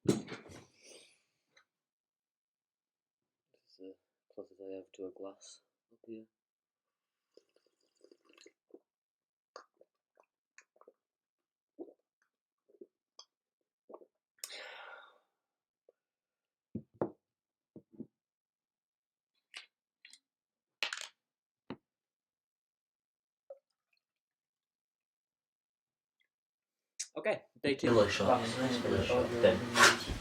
as close as I have to a glass up here. Okay, day 2. Filler shot. Then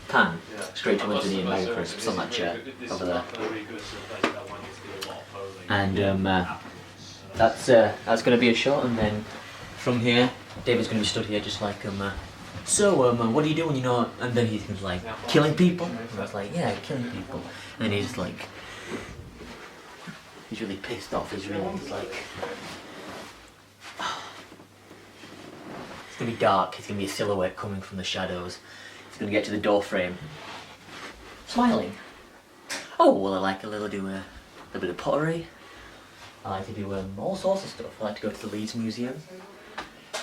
pan straight to Winstone and Mega Crisps on that chair over there. And that's going to be a shot, and then from here, David's going to be stood here just like so what are you doing? You know? And then he's gonna be like killing people. And I was like, yeah, killing people. And then he's like, he's really pissed off. He's like. It's going to be dark, it's going to be a silhouette coming from the shadows. It's going to get to the door frame. Smiling. Oh, well, I like a little bit of pottery. I like to do all sorts of stuff. I like to go to the Leeds Museum.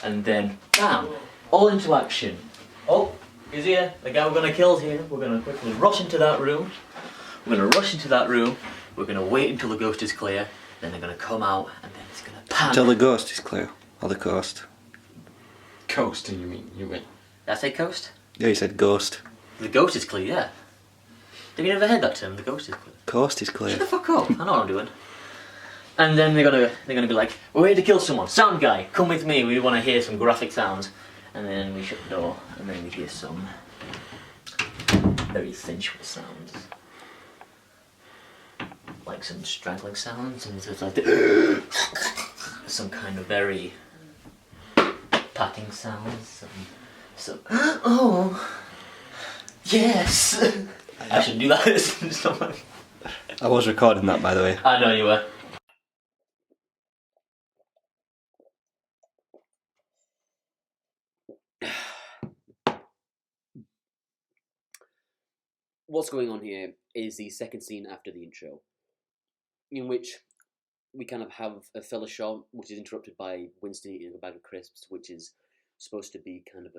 And then, bam, all into action. Oh, he's here. The guy we're going to kill's here. We're going to quickly rush into that room. We're going to rush into that room. We're going to wait until the ghost is clear. Then they're going to come out, and then it's going to pan. Until the ghost is clear. Or the coast. Coast, you mean? Did I say coast? Yeah, you said ghost. The ghost is clear, yeah. Have you never heard that term? The ghost is clear. Coast is clear. Shut the fuck up! I know what I'm doing. And then they're gonna be like, we're here to kill someone. Sound guy, come with me. We want to hear some graphic sounds. And then we shut the door, and then we hear some very sensual sounds, like some strangling sounds, and it's like some kind of very patting sounds, some oh yes. I should do that. I was recording that, by the way. I know you were. What's going on here is the second scene after the intro, in which we kind of have a filler shot, which is interrupted by Winstone eating a bag of crisps, which is supposed to be kind of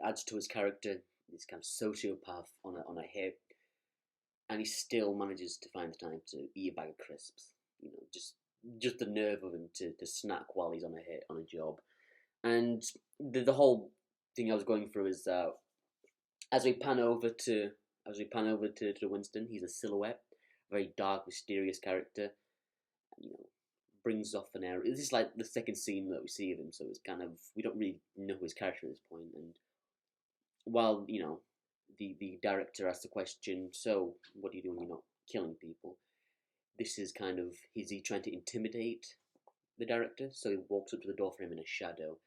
adds to his character, this kind of sociopath on a hip, and he still manages to find the time to eat a bag of crisps. You know, just the nerve of him to snack while he's on a hit on a job, and the whole thing I was going through is that as we pan over to Winstone, he's a silhouette. Very dark, mysterious character, brings off an air. This is like the second scene that we see of him, so it's kind of, we don't really know his character at this point. And while the director asks the question, so what do you do when you're not killing people? This is kind of, is he trying to intimidate the director? So he walks up to the door frame in a shadow,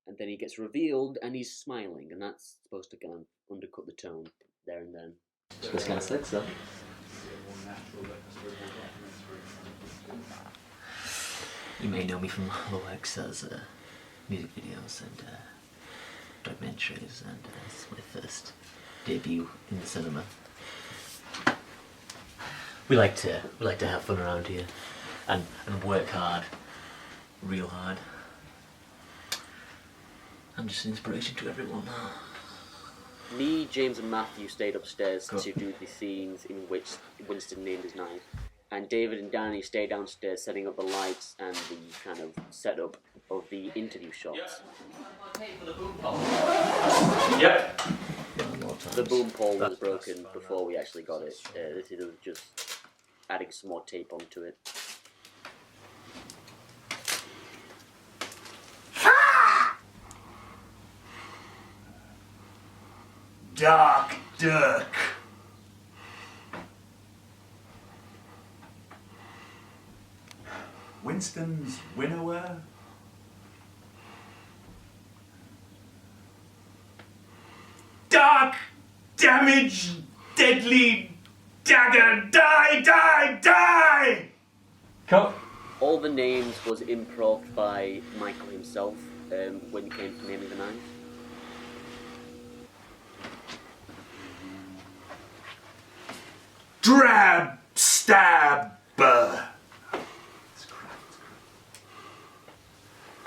and then he gets revealed, and he's smiling, and that's supposed to kind of undercut the tone there and then. It's kind of slick, so. You may know me from my works as music videos and documentaries, and this is my first debut in the cinema. We like to have fun around here and work hard, real hard. I'm just an inspiration to everyone. Me, James and Matthew stayed upstairs to do the scenes in which Winstone named his knife. And David and Danny stayed downstairs setting up the lights and the kind of setup of the interview shots. Yep. The boom pole was broken before we actually got it. This is just adding some more tape onto it. Dark Dirk. Winstone's winnower. Dark damage, deadly dagger, die, die, die! Cut. All the names was improv by Michael himself when he came to naming the knife. Drab stabber.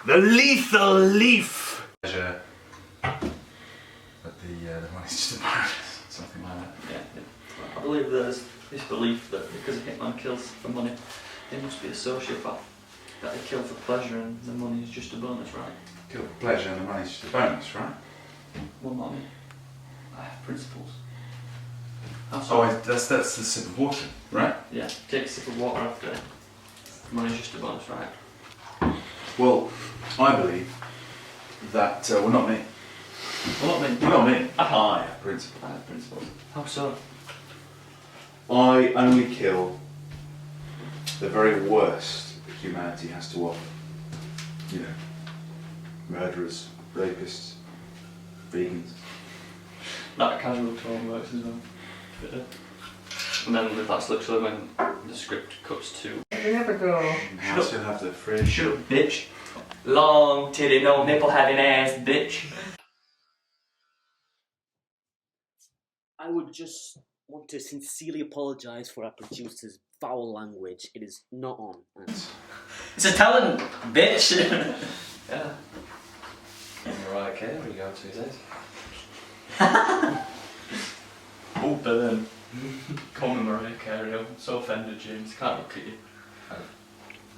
The lethal leaf. the money's just a bonus, something like that. Yeah. I believe there's this belief that because a hitman kills for money, they must be a sociopath. That they kill for pleasure and the money is just a bonus, right? Kill for pleasure and the money's just a bonus, right? Well, not me. I have principles. That's the sip of water, right? Yeah, take a sip of water after. Money's just a bonus, right? Well, I believe that, well, not me. Well, not me. Not me. I have principles. I have principles. How so? I only kill the very worst that humanity has to offer. You know, murderers, rapists, vegans. That casual tone works as well. And then that's literally when the script cuts to. There we go. Now I still have the fridge. Shut up, bitch. Long titty, no nipple having ass, bitch. I would just want to sincerely apologise for our producer's foul language. It is not on. It's a talent, bitch. Yeah. Mariah Carey, we go to these days. Oh, burn. Call me Mariah Carey. I'm so offended, James. Can't look at you.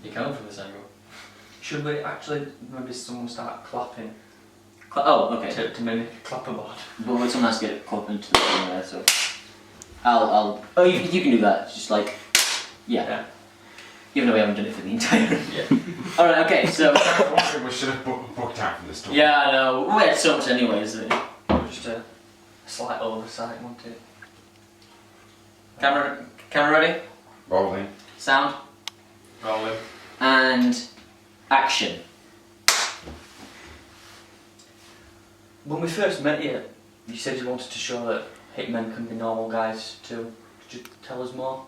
You can from this angle. Should we actually maybe someone start clapping Oh, okay. to mimic a clapperboard? But someone has to get it caught into the thing there, so. I'll. Oh, you can do that. It's just like. Yeah. Even though we haven't done it for the entire. Yeah. Alright, okay, so. I think we should have booked out from this talk. Yeah, I know. We had so much anyways. Just a slight oversight, wasn't it? Camera ready? Rolling. Sound? Rolling. And action. When we first met you, you said you wanted to show that hitmen can be normal guys too. Could you tell us more?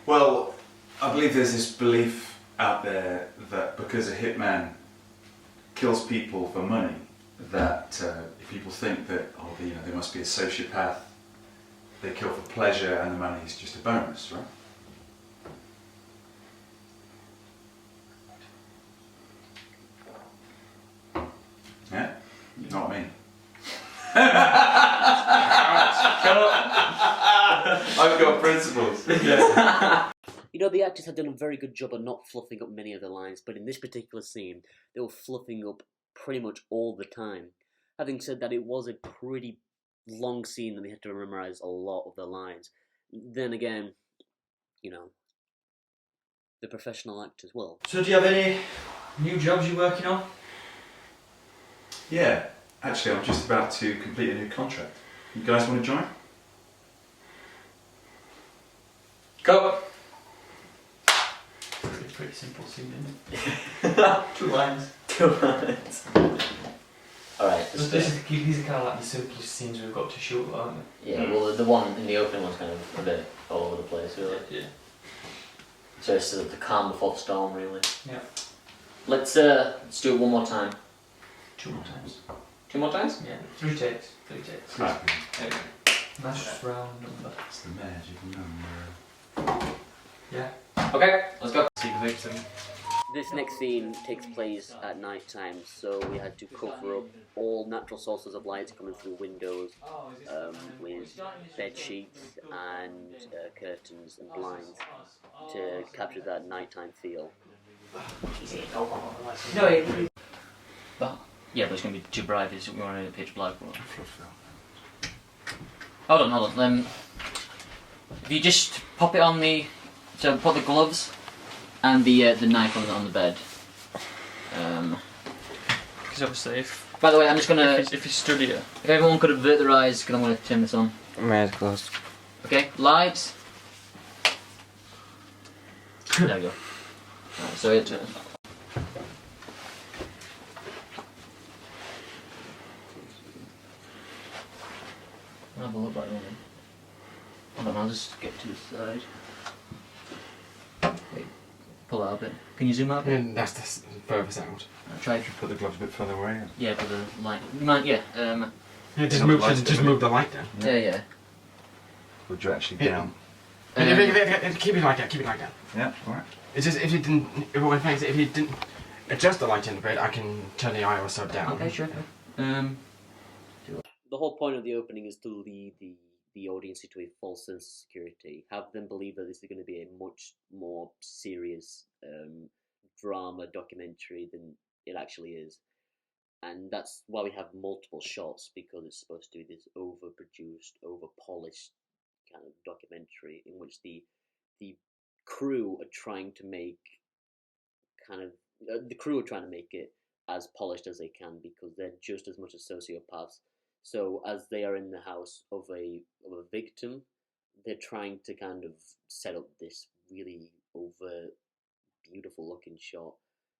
Well, I believe there's this belief out there that because a hitman kills people for money, that if people think that, oh, you know, they must be a sociopath, they kill for pleasure and the money is just a bonus, right? Yeah? Not me. I've got principles. You know, the actors had done a very good job of not fluffing up many of the lines, but in this particular scene, they were fluffing up pretty much all the time. Having said that, it was a pretty long scene and they had to memorize a lot of the lines. Then again, you know, the professional actors, well. So do you have any new jobs you're working on? Yeah, actually I'm just about to complete a new contract. You guys want to join? Go! Pretty simple scene, isn't it? 2 lines. 2 lines. Alright. These are kind of like the simplest scenes we've got to shoot, aren't they? Yeah, well, the one in the opening one's kind of a bit all over the place, really. Yeah. So it's the calm before the storm, really. Yeah. Let's do it one more time. 2 more times. 2 more times? Yeah, 3 takes. 3 takes. Right. There we go. Nice round number. That's the magic number. Yeah. Okay, let's go. See the victim. This next scene takes place at night time, so we had to cover up all natural sources of light coming through windows with bed sheets and curtains and blinds to capture that nighttime feel. No, but yeah, but it's going to be too bright if we want to pitch black. Hold on. If you just pop it on the, so put the gloves and the knife on the bed. Because obviously if... By the way, I'm just gonna. If you study it... If everyone could avert their eyes, because I'm gonna turn this on. My eyes closed. Okay, lights. There we go. Right, so it. I'll have a look back on it. Hold on, I'll just get to the side. Wait, pull that a bit. Can you zoom out a bit? And that's the furthest out. I'll try. Put the gloves a bit further away. Yeah, for the light. You might, yeah. Yeah, just move the light down. Yeah. Would you actually Yeah. down? Keep it like that. Keep it like that. Yeah, alright. It's just if you didn't adjust the light in the bed, I can turn the ISO down. Okay, sure. the whole point of the opening is to lead the audience into a false sense of security, have them believe that this is going to be a much more serious drama documentary than it actually is. And that's why we have multiple shots, because it's supposed to be this overproduced, overpolished kind of documentary in which the crew are trying to make it as polished as they can, because they're just as much as sociopaths. So as they are in the house of a victim, they're trying to kind of set up this really over beautiful looking shot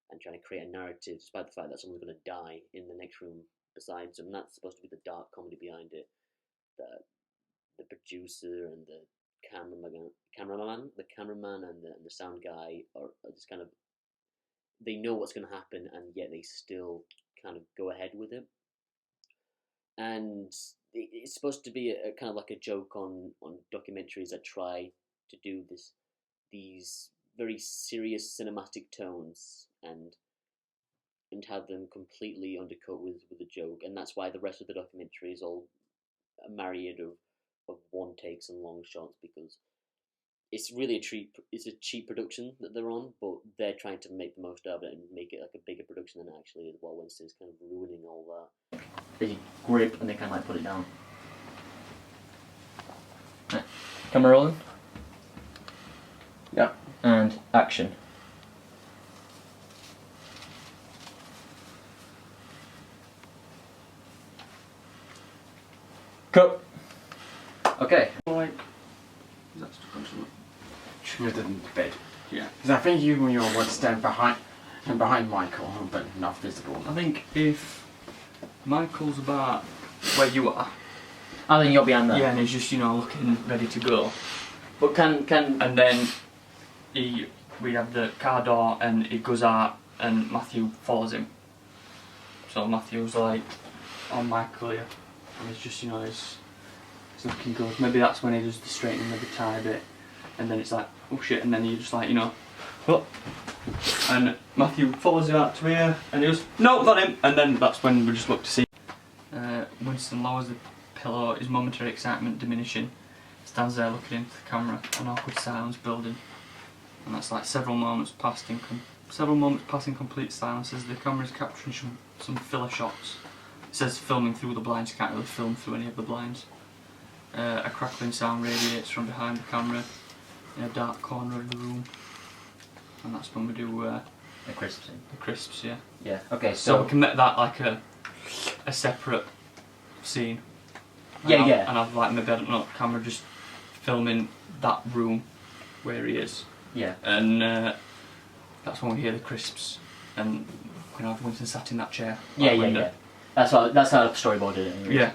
and trying to create a narrative, despite the fact that someone's going to die in the next room besides them. That's supposed to be the dark comedy behind it. The producer and the cameraman and the sound guy are just kind of, they know what's going to happen, and yet they still kind of go ahead with it. And it's supposed to be a kind of like a joke on documentaries that try to do these very serious cinematic tones and have them completely undercut with a joke. And that's why the rest of the documentary is all a myriad of one takes and long shots, because it's really a cheap production that they're on, but they're trying to make the most of it and make it like a bigger production than it actually is, while Winston's kind of ruining all that. They grip and they kind of like put it down. Right. Camera rolling. Yeah. And action. Cut. Okay. Like, that's should have done the bed. Yeah. Because I think you and your would stand behind Michael, but not visible. I think if Michael's about where you are, I think you're behind that. yeah, and he's just, you know, looking ready to go. But can And then we have the car door and he goes out and Matthew follows him. So Matthew's like on Michael here and he's just, you know, he's looking good. Maybe that's when he does the straightening of the tie bit, and then it's like, oh shit, and then you just like, you know, oh. And Matthew follows you out to here and he goes, no, not him, and then that's when we just look to see. Winston lowers the pillow, his momentary excitement diminishing, stands there looking into the camera, an awkward silence building, and that's like several moments passing complete silence as the camera is capturing some filler shots. It says filming through the blinds, you can't really film through any of the blinds. A crackling sound radiates from behind the camera in a dark corner of the room, and that's when we do the crisps in. the crisps, yeah. Yeah. Okay. So we can make that like a separate scene. Yeah, yeah. And I've like maybe, I don't know, camera just filming that room where he is. Yeah. And that's when we hear the crisps, and we can have Winston sat in that chair. Yeah, by the yeah, window. yeah. That's how I storyboarded it. Anyway. Yeah.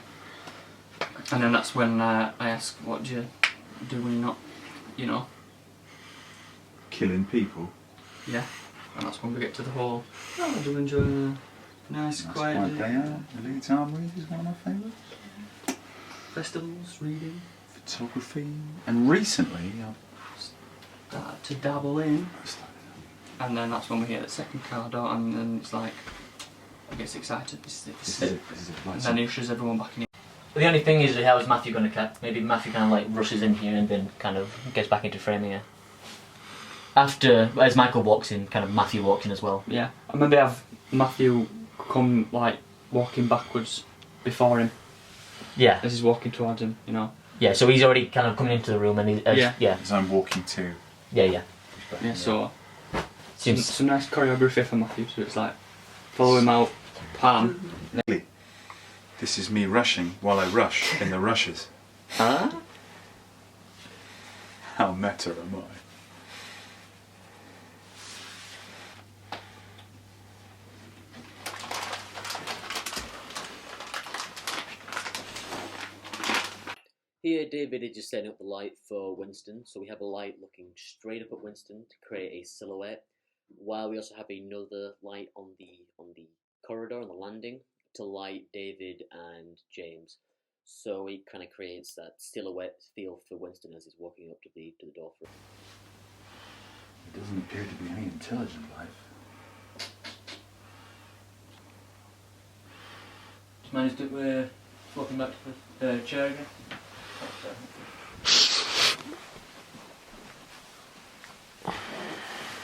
And then that's when I ask, what do you do when you're not, you know? Killing people. Yeah. And that's when we get to the whole, oh, I do enjoy a nice, quiet day. The lead time read is one of my favourites. Festivals, reading. Photography. And recently, Start to dabble in. And then that's when we hear the second car door, and then it's like, I gets excited. This is it. And then he ushers everyone back in. The only thing is, how is Matthew going to cut? Maybe Matthew kind of like rushes in here and then kind of gets back into frame here. After, as Michael walks in, kind of Matthew walks in as well. Yeah, and maybe have Matthew come like walking backwards before him. Yeah. As he's walking towards him, you know. Yeah, so he's already kind of coming into the room and he's... yeah. As I'm walking to. Yeah. Yeah, so... Seems... Some nice choreography for Matthew, so it's like, follow him out, palm. This is me rushing while I rush in the rushes. Huh? How meta am I? Here, David is just setting up the light for Winston. So we have a light looking straight up at Winston to create a silhouette, while we also have another light on the corridor, on the landing, to light David and James. So it kind of creates that silhouette feel for Winston as he's walking up to the door frame. There doesn't appear to be any intelligent life. Just managed to Welcome back to the chair again.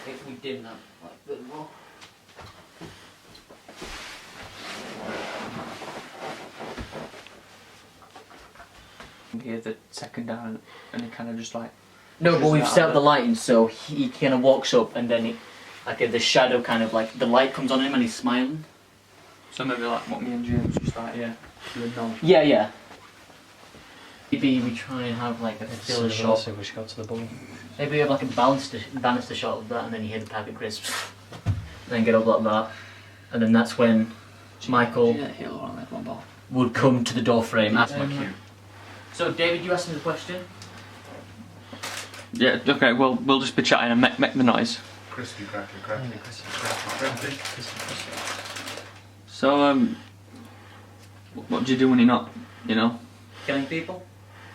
If we dim that like a bit more. Here the second down, and he kind of just like. No, but we've Pushes set out up the lighting so he kind of walks up and then the shadow kind of like the light comes on him and he's smiling. So maybe like what me and James just like, yeah, do a nod. Yeah, yeah. Maybe we try and have like a still shot. We should go to the bung. Maybe we have like a banister shot of that and then you hear the packet crisps. And then get up like that. And then that's when Michael would come to the door frame. That's my cue. So David, you asked me the question? Yeah, okay, well, we'll just be chatting and make the noise. Crispy, crackly, crackly, crispy, crackly. So, what do you do when you're not, you know? Killing people?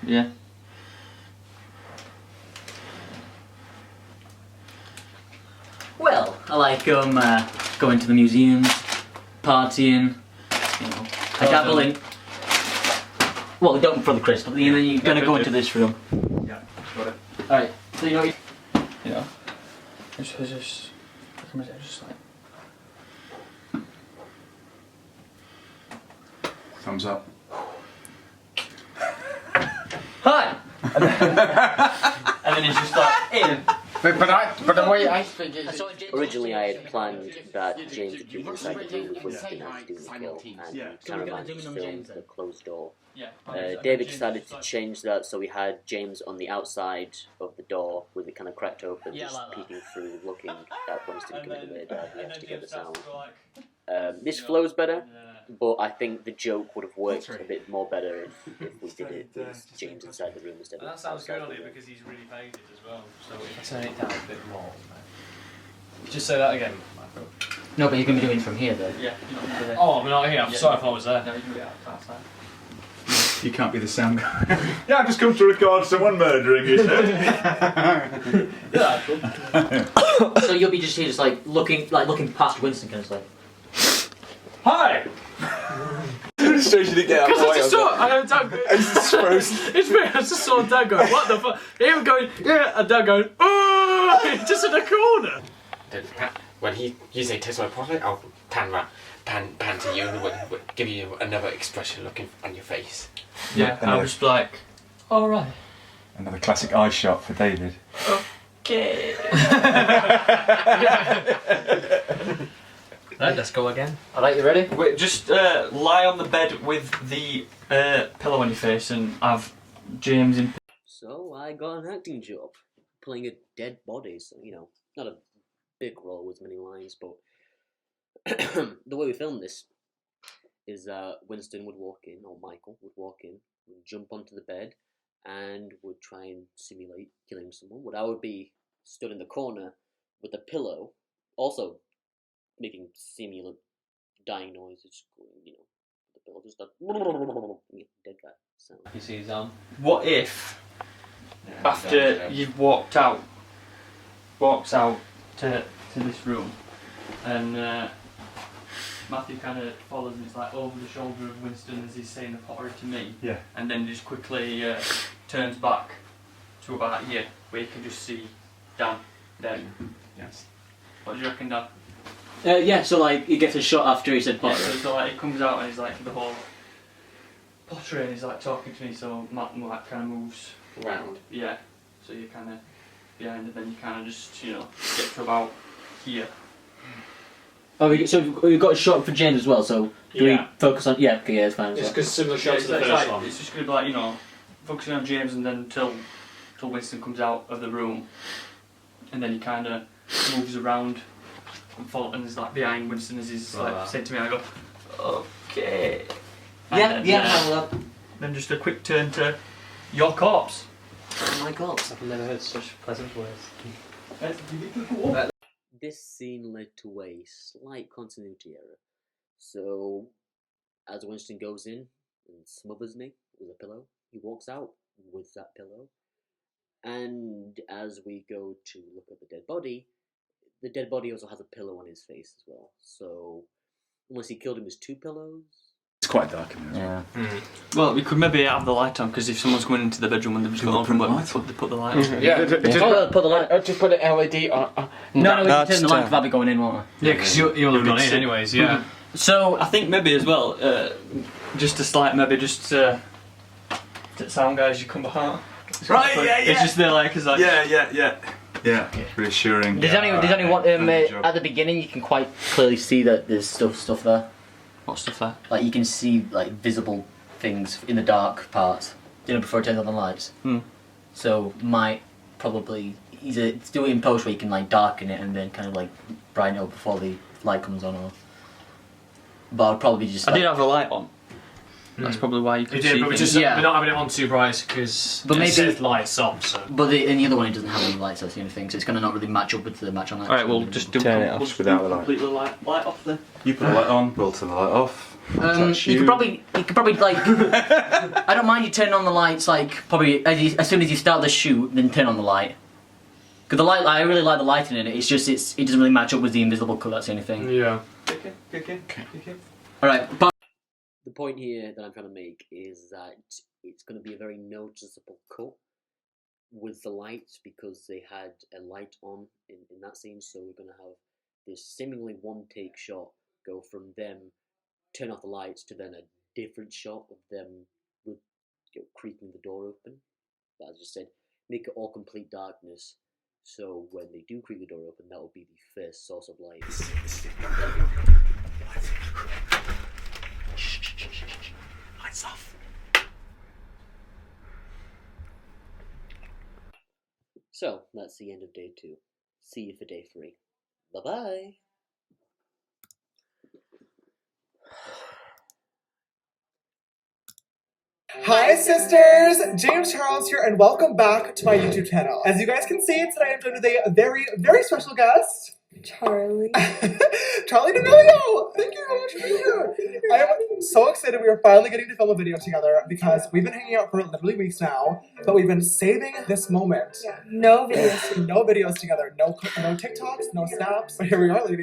Yeah. Well, I like going to the museums, partying, you know. I dabble in. Well, don't for the crisp, but then you're gonna go into this room. Yeah, got it. Alright, so you know. You know? It's just like. Thumbs up. Hi! And then he's just like, in. But the way I think is. Originally, I had planned that James would be inside the room with Winston after doing the kill, and Yeah. cameraman would film the closed door. Yeah. David decided to change that, so we had James on the outside of the door with it kind of cracked open, Yeah, just like that. peeking through, looking at Winston coming in there. He has to get the sound. Like, This flows better, but I think the joke would have worked a bit more better if we did it with James inside the room instead of That sounds good outside on the it room. because he's really faded as well. So if I turn it down a bit more, just say that again, Michael. No, but you're gonna be doing it from here though. yeah, you're not there. Oh, I'm not here. I'm sorry if I was there. No, you can be outside. You can't be the sound guy. Yeah, I've just come to record someone murdering you. So you'll be just here, just like looking past Winston, kind of like. Hi! So you didn't get out Because of the I way. just saw, I had Dad going, It's frozen. it's me, I just saw Dad going, what the fuck? Him going, yeah, and Dad going, oh, just in the corner. When he usually takes my portrait, I'll pan to you and would give you another expression looking on your face. Yeah, I was just like, alright. Another classic eye shot for David. Okay. Right, let's go again. Alright, you ready? Wait, just lie on the bed with the pillow on your face and have James in. So I got an acting job, playing a dead body. So not a big role with many lines, but the way we filmed this is Winston would walk in, or Michael would walk in, would jump onto the bed, and would try and simulate killing someone. I would be stood in the corner with a pillow, also making simulant dying noises. The pillow just like dead guy sound. You see his arm? What if, after you've walked out to this room, and Matthew kind of follows and it's like over the shoulder of Winston as he's saying the pottery to me, Yeah. and then just quickly turns back to about here, where you can just see Dan dead. Yes. What do you reckon, Dan? Yeah, so like he gets a shot after he said Yeah, pottery. so like he comes out and he's like the whole pottery and he's like talking to me, so Matt like kind of moves Round. Yeah, so you're kind of behind and then you kind of just, get to about here. Oh, so we've got a shot for James as well, so do we focus on... Yeah, okay, yeah, it's fine. It's So. because similar Yeah, shots to the it's first like, one. it's just going to be like, focusing on James and then till Winston comes out of the room and then he kind of moves around and is like behind Winston as he's like saying to me, I go, okay. And then, then just a quick turn to your corpse. Oh my god. I've never heard such pleasant words. This scene led to a slight continuity error. So, as Winston goes in and smothers me with a pillow, he walks out with that pillow. And as we go to look at the dead body also has a pillow on his face as well. So, unless he killed him with two pillows. It's quite dark in there. Yeah. Well, we could maybe have the light on because if someone's going into the bedroom when they've just got on from work, they put the light on. Yeah. Put the light. Just put an LED on. No, we can turn the light without it going in, won't we? Yeah, because you'll have gone in anyways. Yeah. So I think maybe as well, just a slight maybe just sound guys, you come behind. Right, yeah. It's just there like, Yeah, reassuring. There's only one at the beginning. You can quite clearly see that there's stuff there. What stuff there? Like you can see like visible things in the dark parts. You know, before it turns on the lights. So might probably either do it in post where you can like darken it and then kind of like brighten it up before the light comes on. Or but I'd probably just. I did have the light on. That's probably why you could see. But things. we're not having it on too bright because it says lights off. So. But in the other one, it doesn't have any lights. That's the only thing. So it's going to not really match up with the match on that. All right, we'll just do Turn it off without the light. Completely light off then. You put the light on, we'll turn the light off. You could probably like. I don't mind you turning on the lights like probably as soon as you start the shoot, then turn on the light. Because the light, I really like the lighting in it. It's just it doesn't really match up with the invisible colour. That's the only thing. Yeah. Okay. All right, but The point here that I'm trying to make is that it's going to be a very noticeable cut with the lights because they had a light on in that scene. So we're going to have this seemingly one-take shot go from them turn off the lights to then a different shot of them with creaking the door open. But as I just said, make it all complete darkness. So when they do creak the door open, that will be the first source of light. Lights off. So that's the end of day 2. See you for day 3. Bye bye. Hi sisters! James Charles here and welcome back to my YouTube channel. As you guys can see, today I'm joined with a very, very special guest. Charlie. Charlie D'Amelio! Thank you so much for being here. I am so excited we are finally getting to film a video together because we've been hanging out for literally weeks now, but we've been saving this moment. Yeah. No videos. No videos together. No TikToks, no snaps. But here we are, ladies.